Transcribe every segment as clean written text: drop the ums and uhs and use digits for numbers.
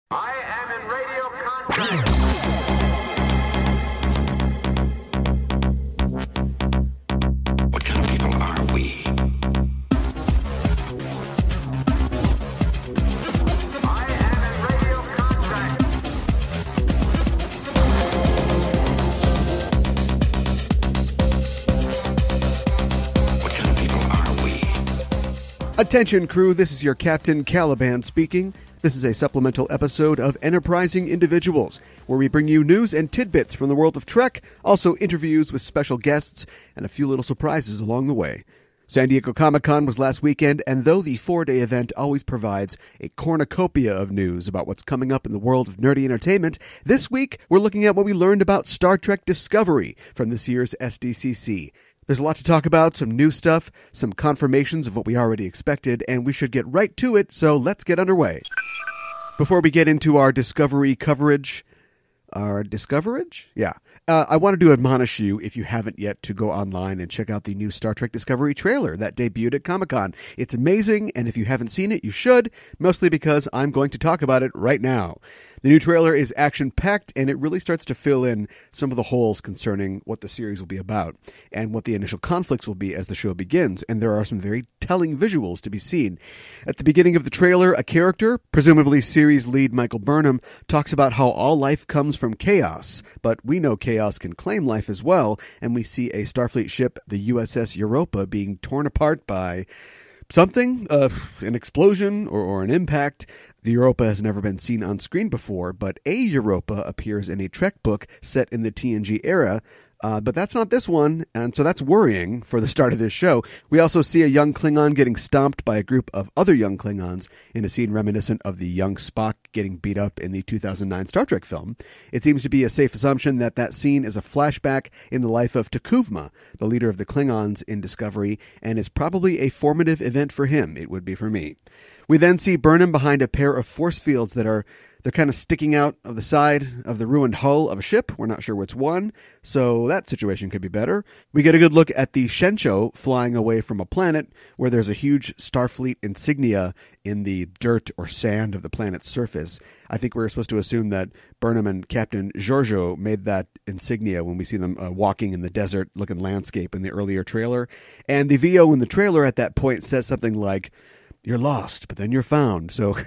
I am in radio contact. What kind of people are we? I am in radio contact. What kind of people are we? Attention, crew, this is your Captain Caliban speaking. This is a supplemental episode of Enterprising Individuals, where we bring you news and tidbits from the world of Trek, also interviews with special guests, and a few little surprises along the way. San Diego Comic-Con was last weekend, and though the 4-day event always provides a cornucopia of news about what's coming up in the world of nerdy entertainment, this week we're looking at what we learned about Star Trek Discovery from this year's SDCC. There's a lot to talk about, some new stuff, some confirmations of what we already expected, and we should get right to it, so let's get underway. Before we get into our Discovery coverage... I wanted to admonish you, if you haven't yet, to go online and check out the new Star Trek Discovery trailer that debuted at Comic-Con. It's amazing, and if you haven't seen it, you should, mostly because I'm going to talk about it right now. The new trailer is action-packed, and it really starts to fill in some of the holes concerning what the series will be about, and what the initial conflicts will be as the show begins, and there are some very telling visuals to be seen. At the beginning of the trailer, a character, presumably series lead Michael Burnham, talks about how all life comes from chaos, but we know chaos can claim life as well, and we see a Starfleet ship, the USS Europa, being torn apart by something, an explosion or an impact. The Europa has never been seen on screen before, but a Europa appears in a Trek book set in the TNG era, but that's not this one, and so that's worrying for the start of this show. We also see a young Klingon getting stomped by a group of other young Klingons in a scene reminiscent of the young Spock getting beat up in the 2009 Star Trek film. It seems to be a safe assumption that that scene is a flashback in the life of T'Kuvma, the leader of the Klingons in Discovery, and is probably a formative event for him. It would be for me. We then see Burnham behind a pair of force fields they're kind of sticking out of the side of the ruined hull of a ship. We're not sure which one, so that situation could be better. We get a good look at the Shensho flying away from a planet where there's a huge Starfleet insignia in the dirt or sand of the planet's surface. I think we're supposed to assume that Burnham and Captain Giorgio made that insignia when we see them walking in the desert-looking landscape in the earlier trailer. And the VO in the trailer at that point says something like, "You're lost, but then you're found." So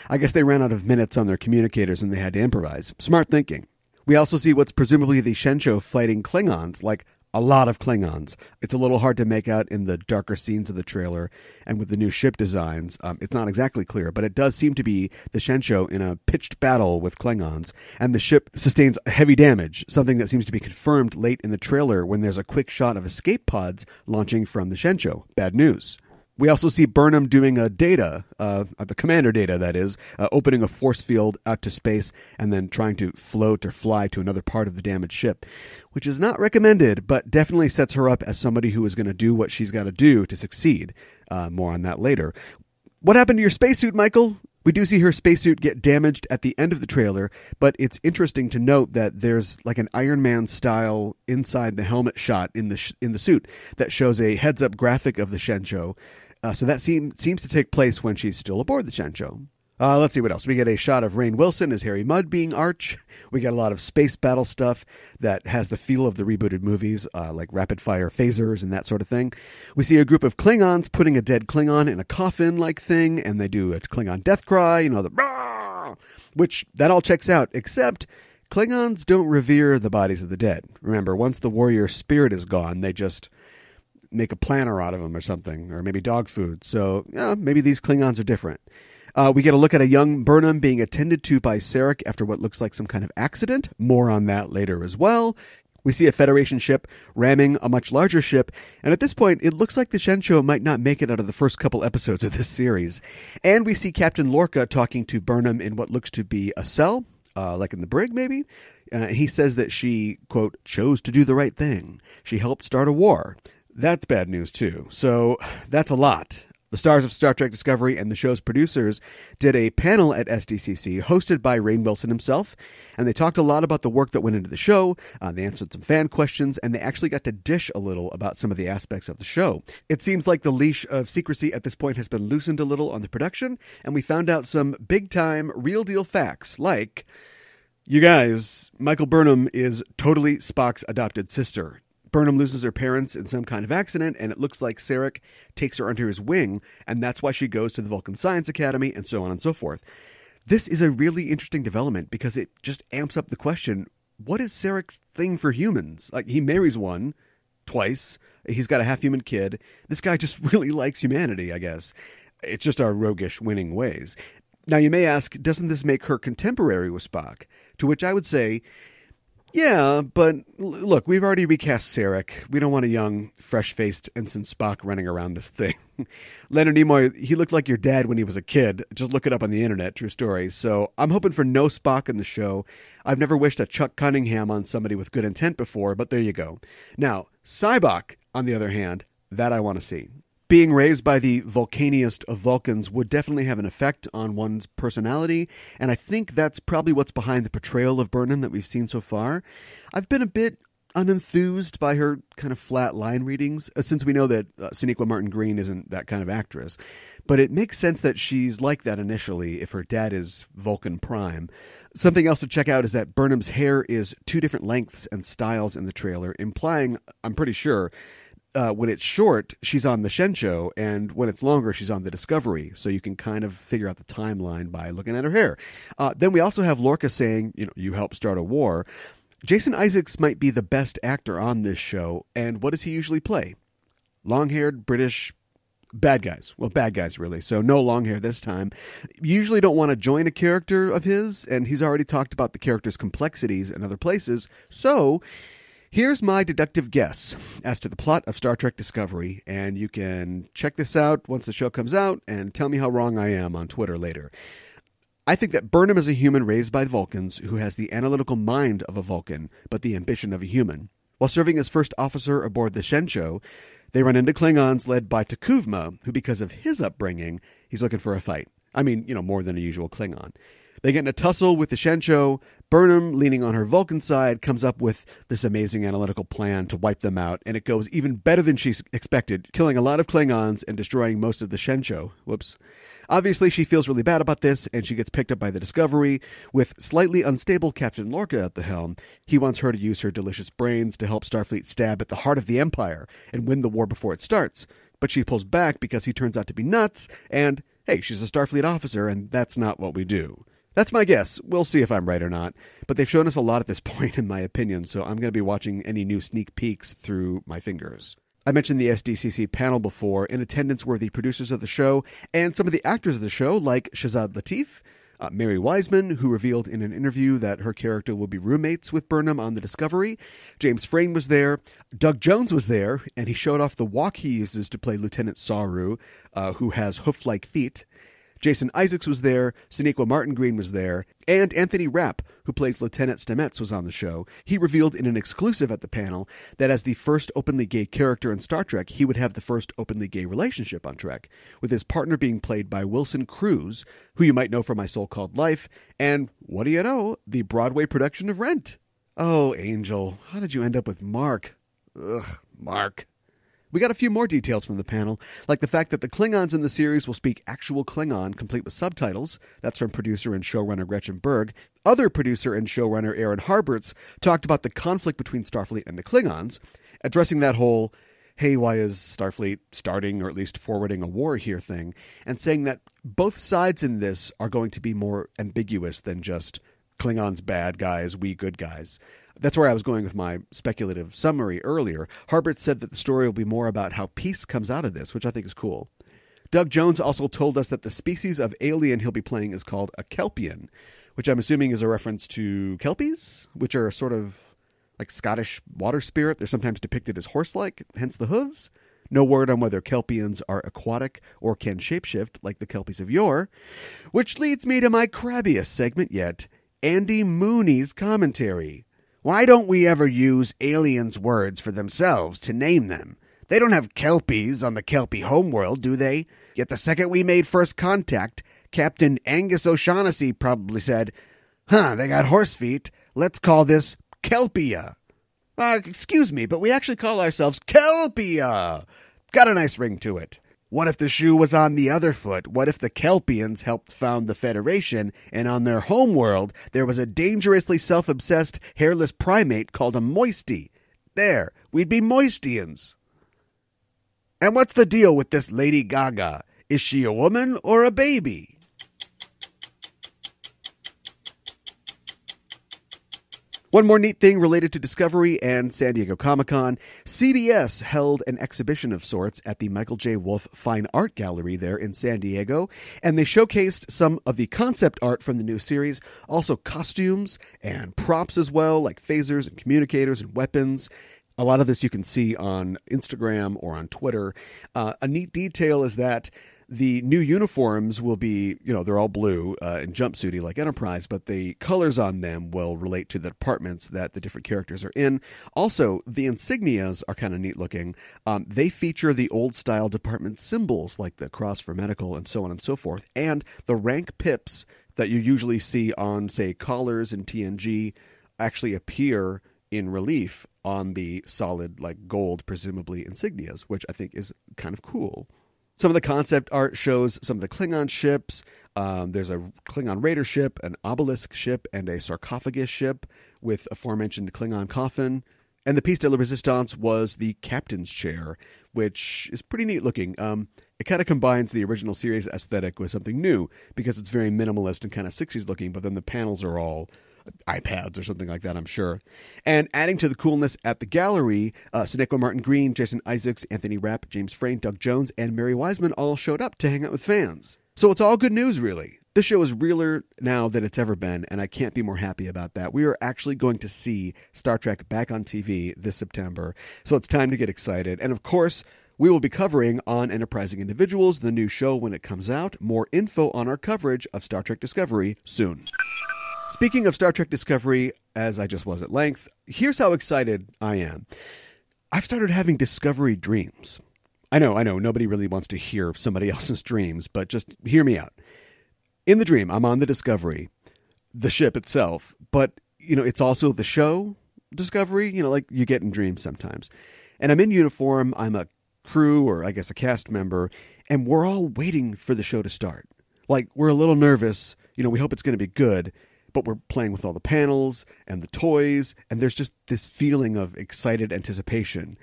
I guess they ran out of minutes on their communicators and they had to improvise. Smart thinking. We also see what's presumably the Shensho fighting Klingons, like a lot of Klingons. It's a little hard to make out in the darker scenes of the trailer, and with the new ship designs, it's not exactly clear, but it does seem to be the Shensho in a pitched battle with Klingons, and the ship sustains heavy damage, something that seems to be confirmed late in the trailer when there's a quick shot of escape pods launching from the Shensho. Bad news. We also see Burnham doing a data, the commander data, that is, opening a force field out to space and then trying to float or fly to another part of the damaged ship, which is not recommended, but definitely sets her up as somebody who is going to do what she's got to do to succeed. More on that later. What happened to your spacesuit, Michael? We do see her spacesuit get damaged at the end of the trailer, but it's interesting to note that there's like an Iron Man style inside the helmet shot in the suit that shows a heads-up graphic of the Shensho. So that seems to take place when she's still aboard the Shensho. Let's see what else. We get a shot of Rainn Wilson as Harry Mudd being Arch. We get a lot of space battle stuff that has the feel of the rebooted movies, like rapid-fire phasers and that sort of thing. We see a group of Klingons putting a dead Klingon in a coffin-like thing, and they do a Klingon death cry, the "Rah!" Which, that all checks out, except Klingons don't revere the bodies of the dead. Remember, once the warrior spirit is gone, they just make a planter out of them or something, or maybe dog food. So maybe these Klingons are different. We get a look at a young Burnham being attended to by Sarek after what looks like some kind of accident. More on that later as well. We see a Federation ship ramming a much larger ship, and at this point, it looks like the Shensho might not make it out of the first couple episodes of this series. And we see Captain Lorca talking to Burnham in what looks to be a cell, like in the brig maybe. He says that she, quote, chose to do the right thing. She helped start a war. That's bad news, too. So that's a lot. The stars of Star Trek Discovery and the show's producers did a panel at SDCC hosted by Rainn Wilson himself, and they talked a lot about the work that went into the show. They answered some fan questions, and they actually got to dish a little about some of the aspects of the show. It seems like the leash of secrecy at this point has been loosened a little on the production, and we found out some big-time, real-deal facts, like, you guys, Michael Burnham is totally Spock's adopted sister. Burnham loses her parents in some kind of accident, and it looks like Sarek takes her under his wing, and that's why she goes to the Vulcan Science Academy, and so on and so forth. This is a really interesting development because it just amps up the question, what is Sarek's thing for humans? Like, he marries one, twice, he's got a half-human kid. This guy just really likes humanity, I guess. It's just our roguish winning ways. Now, you may ask, doesn't this make her contemporary with Spock? To which I would say, yeah, but look, we've already recast Sarek. We don't want a young, fresh-faced Ensign Spock running around this thing. Leonard Nimoy, he looked like your dad when he was a kid. Just look it up on the internet, true story. So I'm hoping for no Spock in the show. I've never wished a Chuck Cunningham on somebody with good intent before, but there you go. Now, Sybok, on the other hand, that I want to see. Being raised by the volcaniest of Vulcans would definitely have an effect on one's personality, and I think that's probably what's behind the portrayal of Burnham that we've seen so far. I've been a bit unenthused by her kind of flat line readings, since we know that Sonequa Martin Green isn't that kind of actress. But it makes sense that she's like that initially if her dad is Vulcan Prime. Something else to check out is that Burnham's hair is 2 different lengths and styles in the trailer, implying, I'm pretty sure, when it's short, she's on the Shensho, and when it's longer, she's on the Discovery. So you can kind of figure out the timeline by looking at her hair. Then we also have Lorca saying, you helped start a war. Jason Isaacs might be the best actor on this show, and what does he usually play? Long-haired, British, bad guys. Well, bad guys, really. So no long hair this time. You usually don't want to join a character of his, and he's already talked about the character's complexities in other places. So here's my deductive guess as to the plot of Star Trek Discovery, and you can check this out once the show comes out and tell me how wrong I am on Twitter later. I think that Burnham is a human raised by Vulcans who has the analytical mind of a Vulcan, but the ambition of a human. While serving as first officer aboard the Shensho, they run into Klingons led by T'Kuvma, who, because of his upbringing, he's looking for a fight. I mean, more than a usual Klingon. They get in a tussle with the Shensho. Burnham, leaning on her Vulcan side, comes up with this amazing analytical plan to wipe them out, and it goes even better than she expected, killing a lot of Klingons and destroying most of the Shensho. Whoops. Obviously, she feels really bad about this, and she gets picked up by the Discovery. With slightly unstable Captain Lorca at the helm, he wants her to use her delicious brains to help Starfleet stab at the heart of the Empire and win the war before it starts. But she pulls back because he turns out to be nuts, and, hey, she's a Starfleet officer, and that's not what we do. That's my guess. We'll see if I'm right or not. But they've shown us a lot at this point, in my opinion, so I'm going to be watching any new sneak peeks through my fingers. I mentioned the SDCC panel before. In attendance were the producers of the show and some of the actors of the show, like Shazad Latif, Mary Wiseman, who revealed in an interview that her character will be roommates with Burnham on the Discovery. James Frayne was there. Doug Jones was there, and he showed off the walk he uses to play Lieutenant Saru, who has hoof-like feet. Jason Isaacs was there, Sonequa Martin Green was there, and Anthony Rapp, who plays Lieutenant Stamets, was on the show. He revealed in an exclusive at the panel that as the first openly gay character in Star Trek, he would have the first openly gay relationship on Trek, with his partner being played by Wilson Cruz, who you might know from My So-Called Life, and, what do you know, the Broadway production of Rent. Oh, Angel, how did you end up with Mark? Ugh, Mark. We got a few more details from the panel, like the fact that the Klingons in the series will speak actual Klingon, complete with subtitles. That's from producer and showrunner Gretchen Berg. Other producer and showrunner Aaron Harberts talked about the conflict between Starfleet and the Klingons, addressing that whole, hey, why is Starfleet starting or at least forwarding a war here thing, and saying that both sides in this are going to be more ambiguous than just Klingons bad guys, we good guys. That's where I was going with my speculative summary earlier. Harbert said that the story will be more about how peace comes out of this, which I think is cool. Doug Jones also told us that the species of alien he'll be playing is called a Kelpian, which I'm assuming is a reference to Kelpies, which are sort of like Scottish water spirit. They're sometimes depicted as horse-like, hence the hooves. No word on whether Kelpians are aquatic or can shapeshift like the Kelpies of yore, which leads me to my crabbiest segment yet, Andy Mooney's commentary. Why don't we ever use aliens' words for themselves to name them? They don't have Kelpies on the Kelpie homeworld, do they? Yet the second we made first contact, Captain Angus O'Shaughnessy probably said, they got horse feet. Let's call this Kelpia. Excuse me, but we actually call ourselves Kelpia. Got a nice ring to it. What if the shoe was on the other foot? What if the Kelpians helped found the Federation, and on their homeworld there was a dangerously self-obsessed hairless primate called a Moisty? There, we'd be Moistians. And what's the deal with this Lady Gaga? Is she a woman or a baby? One more neat thing related to Discovery and San Diego Comic-Con, CBS held an exhibition of sorts at the Michael J. Wolff Fine Art Gallery there in San Diego, and they showcased some of the concept art from the new series, also costumes and props as well, like phasers and communicators and weapons. A lot of this you can see on Instagram or on Twitter. A neat detail is that the new uniforms will be, they're all blue and jumpsuity like Enterprise, but the colors on them will relate to the departments that the different characters are in. Also, the insignias are kind of neat looking. They feature the old style department symbols like the cross for medical and so on and so forth. And the rank pips that you usually see on, say, collars in TNG actually appear in relief on the solid, like gold, presumably insignias, which I think is kind of cool. Some of the concept art shows some of the Klingon ships. There's a Klingon raider ship, an obelisk ship, and a sarcophagus ship with aforementioned Klingon coffin. And the piece de la resistance was the captain's chair, which is pretty neat looking. It kind of combines the original series aesthetic with something new because it's very minimalist and kind of 60s looking, but then the panels are all iPads or something like that, I'm sure. And adding to the coolness at the gallery, Sonequa Martin Green, Jason Isaacs, Anthony Rapp, James Frayne, Doug Jones, and Mary Wiseman all showed up to hang out with fans. So it's all good news, really. This show is realer now than it's ever been, and I can't be more happy about that. We are actually going to see Star Trek back on TV this September, so it's time to get excited. And of course, we will be covering on Enterprising Individuals, the new show when it comes out. More info on our coverage of Star Trek Discovery soon. Speaking of Star Trek Discovery, as I just was at length, here's how excited I am. I've started having Discovery dreams. I know, nobody really wants to hear somebody else's dreams, but just hear me out. In the dream, I'm on the Discovery, the ship itself, but, it's also the show Discovery, like you get in dreams sometimes. And I'm in uniform, I'm a crew, or I guess a cast member, and we're all waiting for the show to start. Like, we're a little nervous, we hope it's going to be good, but we're playing with all the panels and the toys, and there's just this feeling of excited anticipation.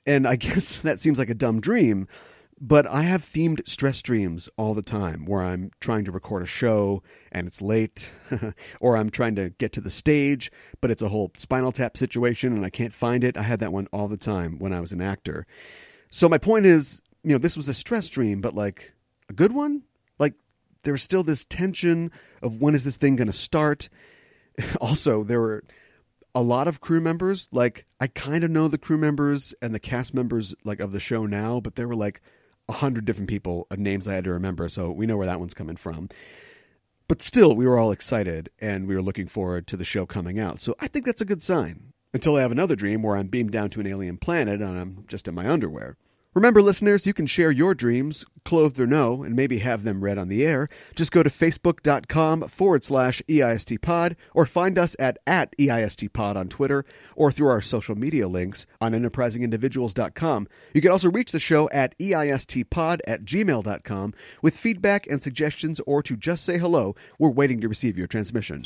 And I guess that seems like a dumb dream, but I have themed stress dreams all the time where I'm trying to record a show and it's late, or I'm trying to get to the stage, but it's a whole Spinal Tap situation and I can't find it. I had that one all the time when I was an actor. So my point is, this was a stress dream, but like a good one? Like, there was still this tension of when is this thing going to start? Also, there were a lot of crew members. Like, I kind of know the crew members and the cast members like of the show now, but there were like 100 different people, names I had to remember, so we know where that one's coming from. But still, we were all excited, and we were looking forward to the show coming out. So I think that's a good sign. Until I have another dream where I'm beamed down to an alien planet and I'm just in my underwear. Remember, listeners, you can share your dreams, clothed or no, and maybe have them read on the air. Just go to facebook.com/EISTpod or find us at EISTpod on Twitter or through our social media links on enterprisingindividuals.com. You can also reach the show at EISTpod@gmail.com with feedback and suggestions or to just say hello. We're waiting to receive your transmission.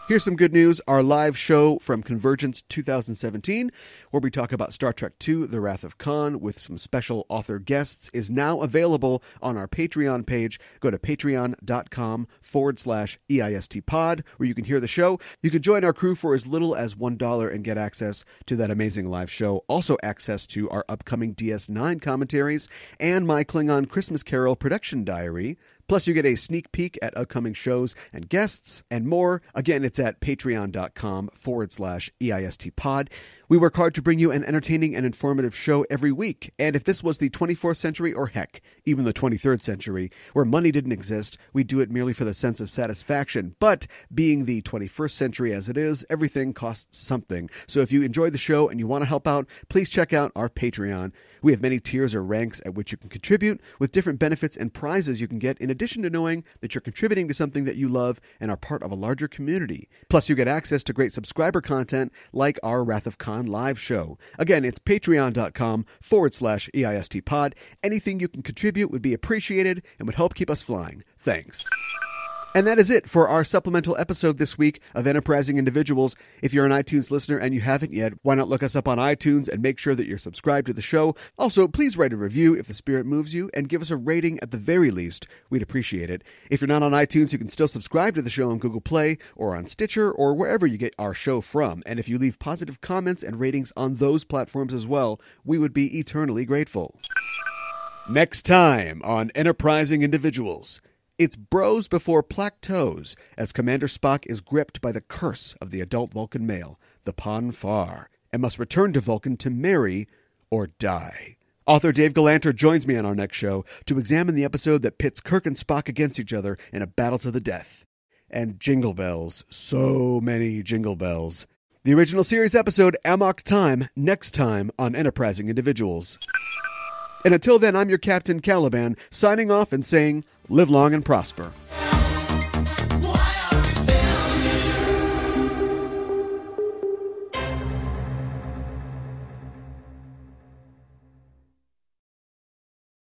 Here's some good news. Our live show from Convergence 2017, where we talk about Star Trek II, The Wrath of Khan, with some special author guests, is now available on our Patreon page. Go to patreon.com/EISTpod, where you can hear the show. You can join our crew for as little as $1 and get access to that amazing live show. Also access to our upcoming DS9 commentaries and my Klingon Christmas Carol production diary. Plus, you get a sneak peek at upcoming shows and guests and more. Again, it's at patreon.com/EISTpod. We work hard to bring you an entertaining and informative show every week, and if this was the 24th century, or heck, even the 23rd century, where money didn't exist, we do it merely for the sense of satisfaction. But being the 21st century as it is, everything costs something. So if you enjoy the show and you want to help out, please check out our Patreon. We have many tiers or ranks at which you can contribute, with different benefits and prizes you can get, in addition to knowing that you're contributing to something that you love and are part of a larger community. Plus, you get access to great subscriber content like our Wrath of Khan live show. Again, it's patreon.com/EISTpod. Anything you can contribute would be appreciated and would help keep us flying. Thanks. And that is it for our supplemental episode this week of Enterprising Individuals. If you're an iTunes listener and you haven't yet, why not look us up on iTunes and make sure that you're subscribed to the show. Also, please write a review if the spirit moves you, and give us a rating at the very least. We'd appreciate it. If you're not on iTunes, you can still subscribe to the show on Google Play or on Stitcher or wherever you get our show from. And if you leave positive comments and ratings on those platforms as well, we would be eternally grateful. Next time on Enterprising Individuals, it's bros before plateaus as Commander Spock is gripped by the curse of the adult Vulcan male, the Pon farr, and must return to Vulcan to marry or die. Author Dave Galanter joins me on our next show to examine the episode that pits Kirk and Spock against each other in a battle to the death. And jingle bells, so many jingle bells. The original series episode, Amok Time, next time on Enterprising Individuals. And until then, I'm your Captain Caliban, signing off and saying, live long and prosper.